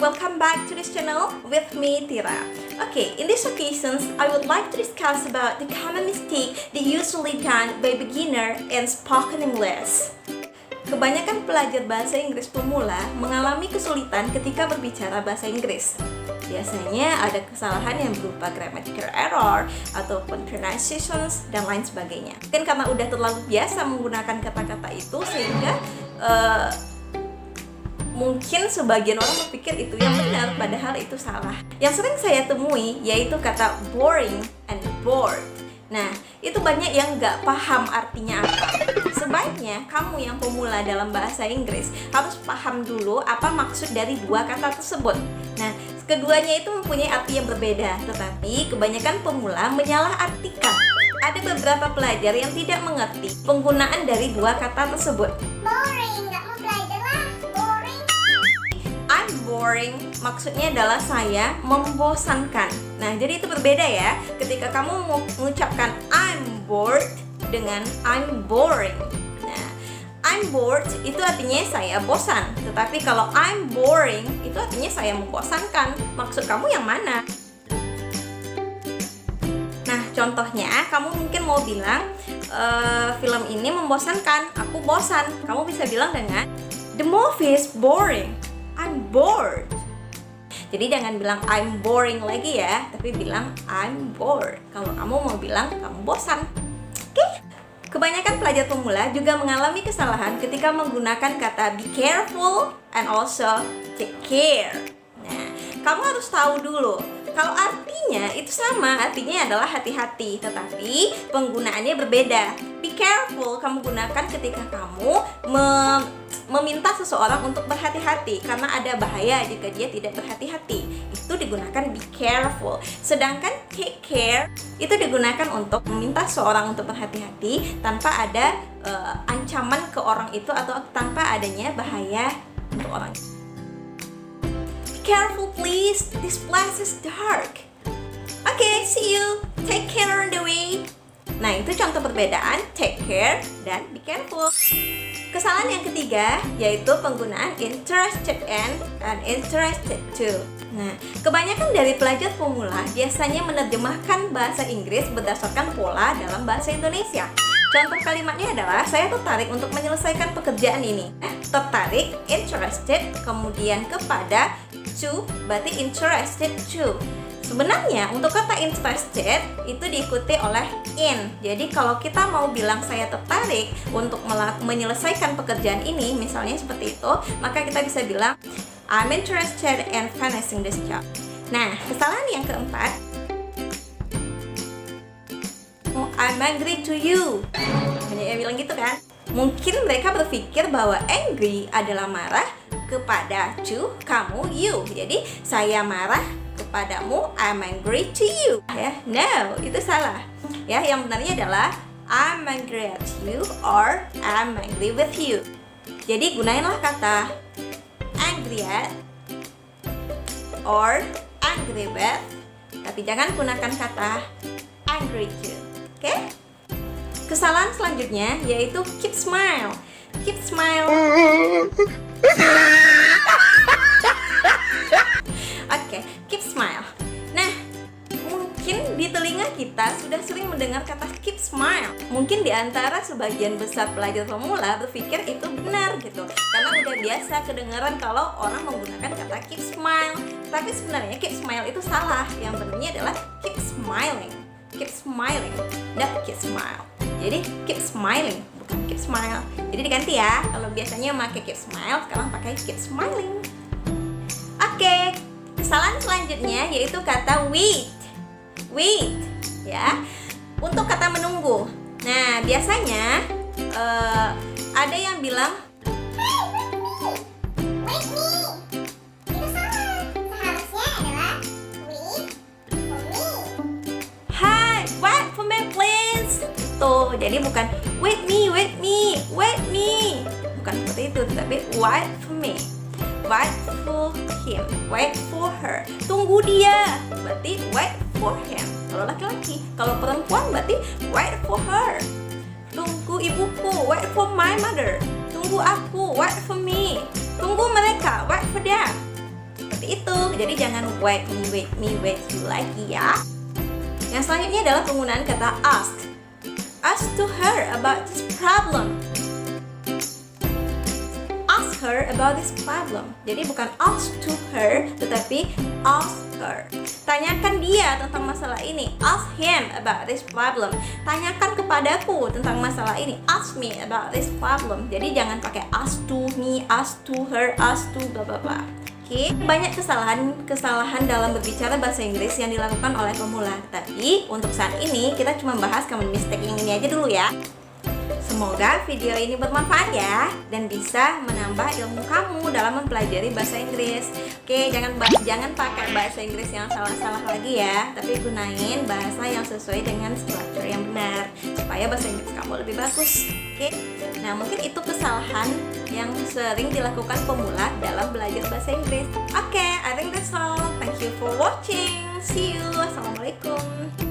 welcome back to this channel with me, Tira. Okay, in these occasions, I would like to discuss about the common mistake that usually done by beginner in spoken English. Kebanyakan pelajar bahasa Inggris pemula mengalami kesulitan ketika berbicara bahasa Inggris. Biasanya ada kesalahan yang berupa grammatical error ataupun pronunciations dan lain sebagainya. Mungkin karena udah terlalu biasa menggunakan kata-kata itu sehingga mungkin sebagian orang berpikir itu yang benar, padahal itu salah. Yang sering saya temui yaitu kata boring and bored. Nah, itu banyak yang nggak paham artinya apa. Sebaiknya kamu yang pemula dalam bahasa Inggris harus paham dulu apa maksud dari dua kata tersebut. Nah, keduanya itu mempunyai arti yang berbeda, tetapi kebanyakan pemula menyalahartikan. Ada beberapa pelajar yang tidak mengerti penggunaan dari dua kata tersebut. Boring, nggak mau belajar lah, boring. I'm boring maksudnya adalah saya membosankan. Nah, jadi itu berbeda ya ketika kamu mengucapkan I'm bored dengan I'm boring. Nah, I'm bored itu artinya saya bosan, tetapi kalau I'm boring itu artinya saya membosankan. Maksud kamu yang mana? Nah, contohnya kamu mungkin mau bilang film ini membosankan, aku bosan. Kamu bisa bilang dengan the movie is boring, I'm bored. Jadi jangan bilang I'm boring lagi ya, tapi bilang I'm bored kalau kamu mau bilang kamu bosan. Oke? Kebanyakan pelajar pemula juga mengalami kesalahan ketika menggunakan kata be careful and also take care. Nah, kamu harus tahu dulu kalau artinya itu sama, artinya adalah hati-hati, tetapi penggunaannya berbeda. Be careful kamu gunakan ketika kamu meminta seseorang untuk berhati-hati karena ada bahaya jika dia tidak berhati-hati. Itu digunakan be careful. Sedangkan take care itu digunakan untuk meminta seseorang untuk berhati-hati tanpa ada ancaman ke orang itu atau tanpa adanya bahaya untuk orang itu. Be careful please, this place is dark. Okay, see you. Take care on the way. Nah, itu contoh perbedaan take care dan be careful. Kesalahan yang ketiga yaitu penggunaan interested in and interested to. Nah, kebanyakan dari pelajar pemula biasanya menerjemahkan bahasa Inggris berdasarkan pola dalam bahasa Indonesia. Contoh kalimatnya adalah saya tertarik untuk menyelesaikan pekerjaan ini. Tertarik, interested, kemudian kepada to, berarti interested to. Sebenarnya untuk kata interested itu diikuti oleh in. Jadi kalau kita mau bilang saya tertarik untuk menyelesaikan pekerjaan ini, misalnya seperti itu, maka kita bisa bilang I'm interested in finishing this job. Nah, kesalahan yang keempat, I'm angry to you. Banyak yang bilang gitu kan? Mungkin mereka berpikir bahwa angry adalah marah kepada to, kamu, you. Jadi saya marah kepadamu, I'm angry to you. Ya, no, itu salah. Ya, yang benarnya adalah I'm angry at you or I'm angry with you. Jadi gunainlah kata angry at or angry with, tapi jangan gunakan kata angry to. Oke? Kesalahan selanjutnya yaitu keep smile. Keep smile. Oke, keep smile. Nah, mungkin di telinga kita sudah sering mendengar kata keep smile. Mungkin di antara sebagian besar pelajar pemula berpikir itu benar gitu, karena udah biasa kedengaran kalau orang menggunakan kata keep smile. Tapi sebenarnya keep smile itu salah. Yang benarnya adalah keep smiling. Keep smiling, not keep smile. Jadi keep smiling, bukan keep smile. Jadi diganti ya. Kalau biasanya pakai keep smile, sekarang pakai keep smiling. Oke. Kesalahan selanjutnya yaitu kata wait. Wait, ya. Untuk kata menunggu. Nah, biasanya ada yang bilang Wait me. Itu salah. Seharusnya adalah wait for me. hi, wait for me please. Tuh, jadi bukan wait me. Bukan seperti itu, tapi wait for me. Wait for him, wait for her. Tunggu dia, berarti wait for him. Kalau laki-laki, kalau perempuan berarti wait for her. Tunggu ibuku, wait for my mother. Tunggu aku, wait for me. Tunggu mereka, wait for them. Seperti seperti itu. Jadi jangan wait me you lagi ya. Yang selanjutnya adalah penggunaan kata ask. Ask to her about this problem. Ask her about this problem. Jadi bukan ask to her, tetapi ask her. Tanyakan dia tentang masalah ini. Ask him about this problem. Tanyakan kepadaku tentang masalah ini. Ask me about this problem. Jadi jangan pakai ask to me, ask to her, ask to bla bla bla. Oke, banyak kesalahan dalam berbicara bahasa Inggris yang dilakukan oleh pemula. Tapi untuk saat ini kita cuma bahas common mistake yang ini aja dulu ya. Semoga video ini bermanfaat ya dan bisa menambah ilmu kamu dalam mempelajari bahasa Inggris. Oke, jangan pakai bahasa Inggris yang salah-salah lagi ya, tapi gunain bahasa yang sesuai dengan struktur yang benar supaya bahasa Inggris kamu lebih bagus. Oke. Nah, mungkin itu kesalahan yang sering dilakukan pemula dalam belajar bahasa Inggris. Oke, I think that's all. Thank you for watching. See you. Assalamualaikum.